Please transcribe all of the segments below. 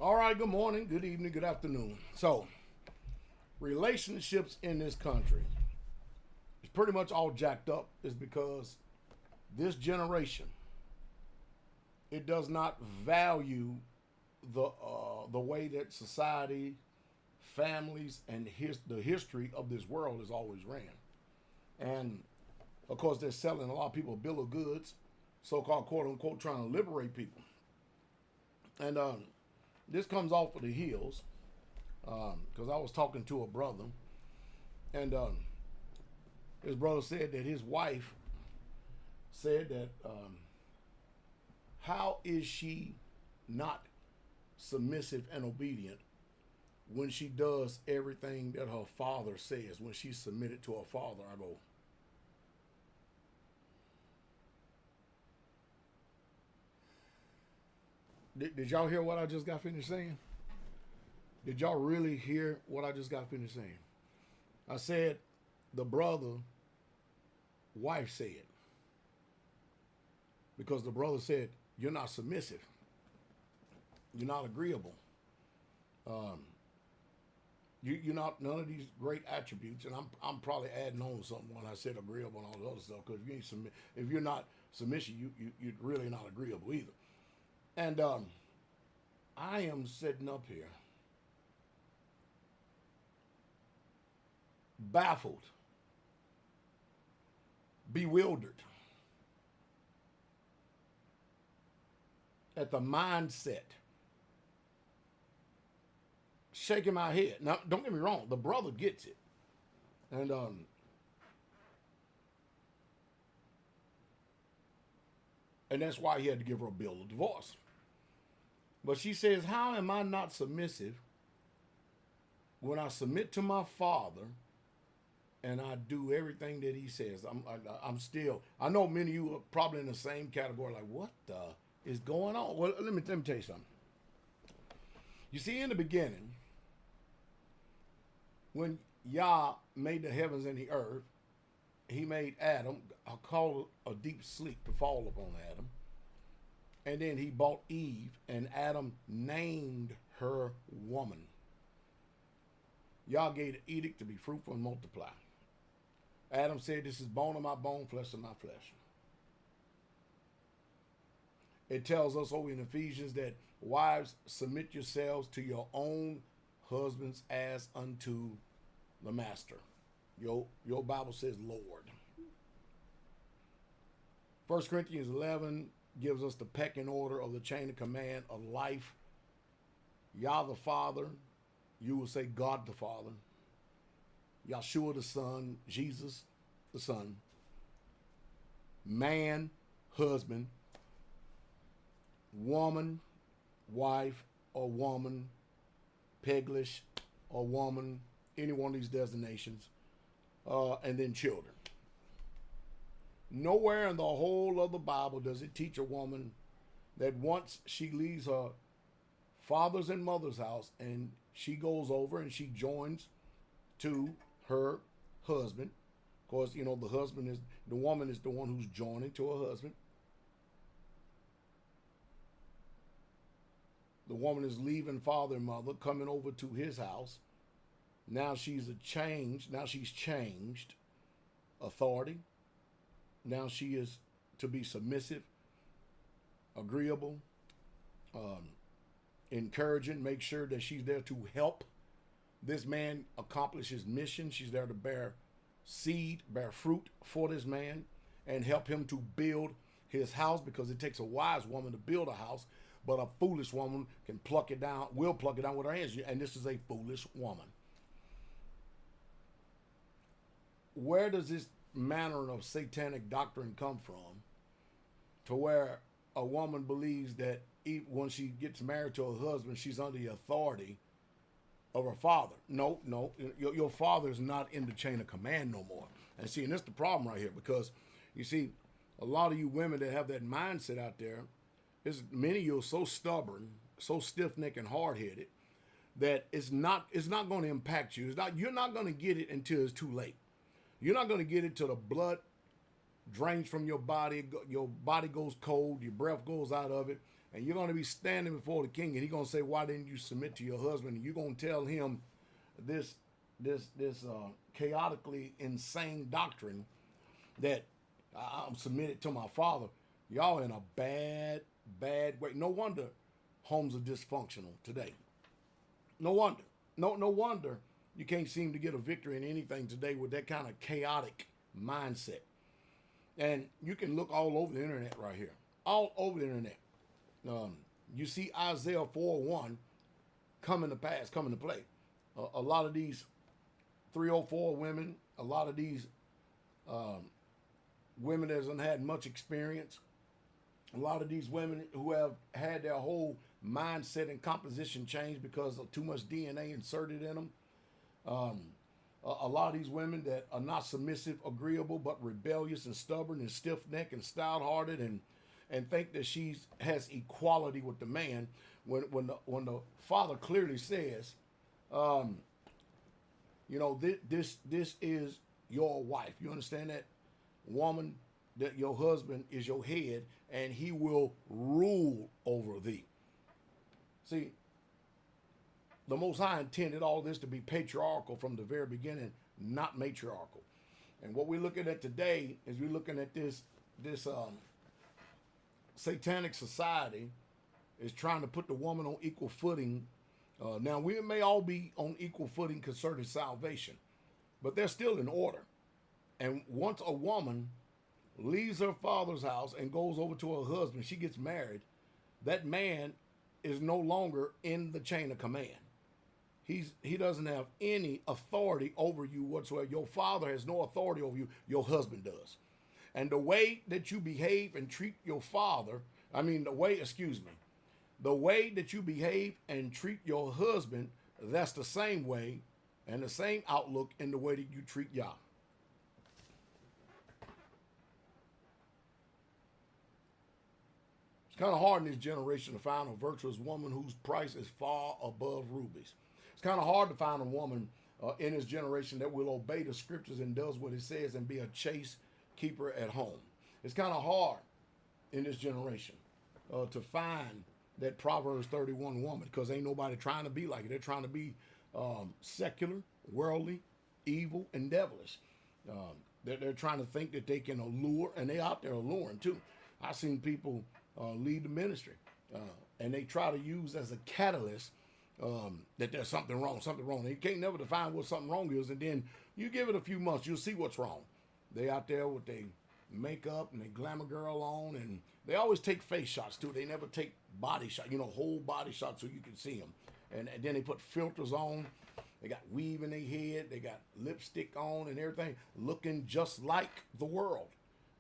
All right, good morning, good evening, good afternoon. So, relationships in this country is pretty much all jacked up is because this generation, it does not value the way that society, families, and the history of this world has always ran. And of course, they're selling a lot of people a bill of goods, so-called quote unquote trying to liberate people. And this comes off of the heels because I was talking to a brother, and his brother said that his wife said that how is she not submissive and obedient when she does everything that her father says, when she's submitted to her father? I go, did y'all hear what I just got finished saying? Did y'all really hear what I just got finished saying? I said the brother wife said, because the brother said, you're not submissive. You're not agreeable. You're not none of these great attributes, and I'm probably adding on something when I said agreeable and all this other stuff. Because if you're not submissive, you're really not agreeable either. And I am sitting up here baffled, bewildered at the mindset, shaking my head. Now, don't get me wrong, the brother gets it. And that's why he had to give her a bill of divorce. But she says, how am I not submissive when I submit to my father and I do everything that he says? I'm still, I know many of you are probably in the same category, like, what the is going on? Well, let me tell you something. You see, in the beginning, when Yah made the heavens and the earth, he made Adam, called a deep sleep to fall upon Adam. And then he bought Eve, and Adam named her woman. Yah gave the edict to be fruitful and multiply. Adam said, this is bone of my bone, flesh of my flesh. It tells us over in Ephesians that wives, submit yourselves to your own husbands as unto the master. Your Bible says Lord. 1 Corinthians 11 gives us the pecking order of the chain of command of life. Yah the Father, you will say God the Father. Yahshua the Son, Jesus the Son. Man, husband. Woman, wife, or woman, Peglish, or woman, any one of these designations, and then children. Nowhere in the whole of the Bible does it teach a woman that once she leaves her father's and mother's house and she goes over and she joins to her husband. Of course, the woman is the one who's joining to her husband. The woman is leaving father and mother, coming over to his house. Now she's changed authority. Now she is to be submissive, agreeable, encouraging, make sure that she's there to help this man accomplish his mission. She's there to bear seed, bear fruit for this man, and help him to build his house, because it takes a wise woman to build a house, but a foolish woman will pluck it down with her hands, and this is a foolish woman. Where does this manner of satanic doctrine come from to where a woman believes that when she gets married to her husband, she's under the authority of her father? No, your father is not in the chain of command no more. And see, and that's the problem right here, because you see, a lot of you women that have that mindset out there, many of you are so stubborn, so stiff-necked and hard-headed that it's not going to impact you. You're not going to get it until it's too late. You're not going to get it till the blood drains from your body goes cold, your breath goes out of it, And you're going to be standing before the king, and he's going to say, why didn't you submit to your husband? And you're going to tell him this chaotically insane doctrine that I'm submitted to my father. Y'all in a bad way. No wonder homes are dysfunctional today. No wonder. No wonder you can't seem to get a victory in anything today with that kind of chaotic mindset. And you can look all over the internet right here. All over the internet. You see Isaiah 4:1 coming to pass, coming to play. A lot of these 304 women, a lot of these women that haven't had much experience, a lot of these women who have had their whole mindset and composition changed because of too much DNA inserted in them. A lot of these women that are not submissive, agreeable, but rebellious and stubborn and stiff-necked and stout-hearted and think that she has equality with the man when the father clearly says, this is your wife. You understand that? Woman, that your husband is your head and he will rule over thee. See, the Most High intended all this to be patriarchal from the very beginning, not matriarchal. And what we're looking at today is we're looking at this satanic society is trying to put the woman on equal footing. Now, we may all be on equal footing concerning salvation, but they're still in order. And once a woman leaves her father's house and goes over to her husband, she gets married, that man is no longer in the chain of command. He doesn't have any authority over you whatsoever. Your father has no authority over you. Your husband does. And the way that you behave and treat your father, the way that you behave and treat your husband, that's the same way and the same outlook in the way that you treat Yah. It's kind of hard in this generation to find a virtuous woman whose price is far above rubies. It's kind of hard to find a woman in this generation that will obey the scriptures and does what it says and be a chaste keeper at home. It's kind of hard in this generation to find that Proverbs 31 woman because ain't nobody trying to be like it. They're trying to be secular, worldly, evil, and devilish. They're trying to think that they can allure, and they out there alluring too. I've seen people lead the ministry, and they try to use as a catalyst that there's something wrong. And you can't never define what something wrong is, and then you give it a few months, you'll see what's wrong. They out there with their makeup and they glamour girl on, and they always take face shots too. They never take body shot, whole body shots so you can see them. And then they put filters on. They got weave in their head. They got lipstick on and everything, looking just like the world.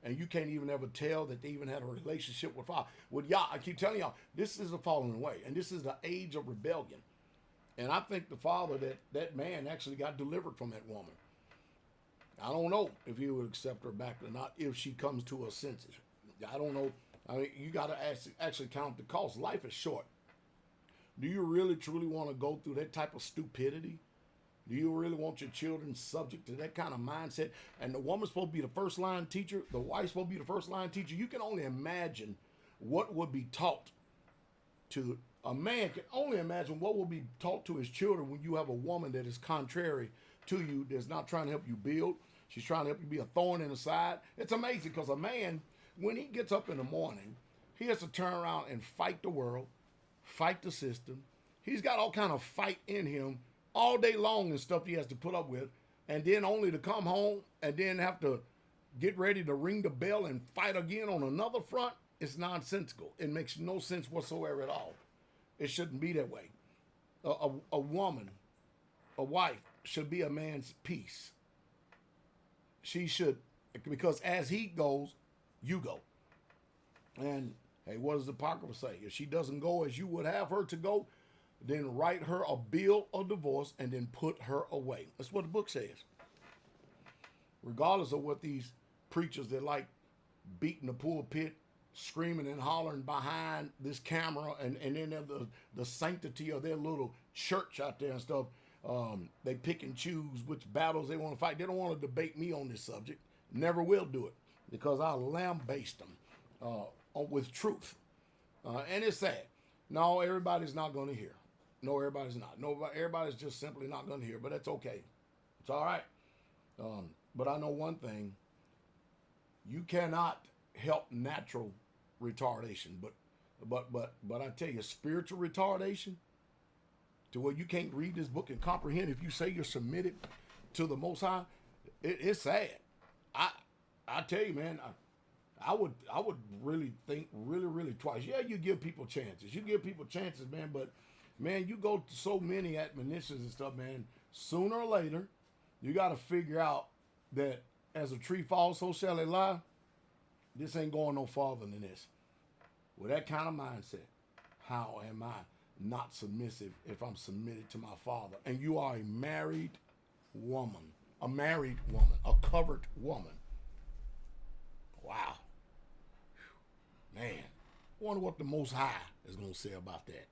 And you can't even ever tell that they even had a relationship with Father. With Yah, I keep telling y'all, this is a falling away. And this is the age of rebellion. And I think the father, that man actually got delivered from that woman. I don't know if he would accept her back or not if she comes to her senses. I don't know. You got to actually count the cost. Life is short. Do you really, truly want to go through that type of stupidity? Do you really want your children subject to that kind of mindset? And the woman's supposed to be the first line teacher. The wife's supposed to be the first line teacher. You can only imagine what would be taught to a man. Can only imagine what will be taught to his children when you have a woman that is contrary to you, that's not trying to help you build. She's trying to help you be a thorn in the side. It's amazing because a man, when he gets up in the morning, he has to turn around and fight the world, fight the system. He's got all kind of fight in him all day long and stuff he has to put up with, and then only to come home and then have to get ready to ring the bell and fight again on another front. It's nonsensical. It makes no sense whatsoever at all. It shouldn't be that way. A woman, a wife, should be a man's peace. She should, because as he goes, you go. And hey, what does the Apocrypha say? If she doesn't go as you would have her to go, then write her a bill of divorce and then put her away. That's what the book says. Regardless of what these preachers that like beating the pulpit, screaming and hollering behind this camera, and then the sanctity of their little church out there and stuff, they pick and choose which battles they want to fight. They don't want to debate me on this subject. Never will do it, because I'll lambaste them with truth. And it's sad. No, everybody's not going to hear. No, everybody's not. Everybody's just simply not going to hear. But that's okay. It's all right. But I know one thing. You cannot help natural retardation, but I tell you, spiritual retardation, to where you can't read this book and comprehend if you say you're submitted to the Most High, it's sad. I tell you, man, I would really think really twice. Yeah, you give people chances. You give people chances, man, but man, you go to so many admonitions and stuff, man. Sooner or later, you got to figure out that as a tree falls, so shall it lie. This ain't going no farther than this. With that kind of mindset, how am I not submissive if I'm submitted to my Father? And you are a married woman, a covered woman. Wow. Man, I wonder what the Most High is going to say about that.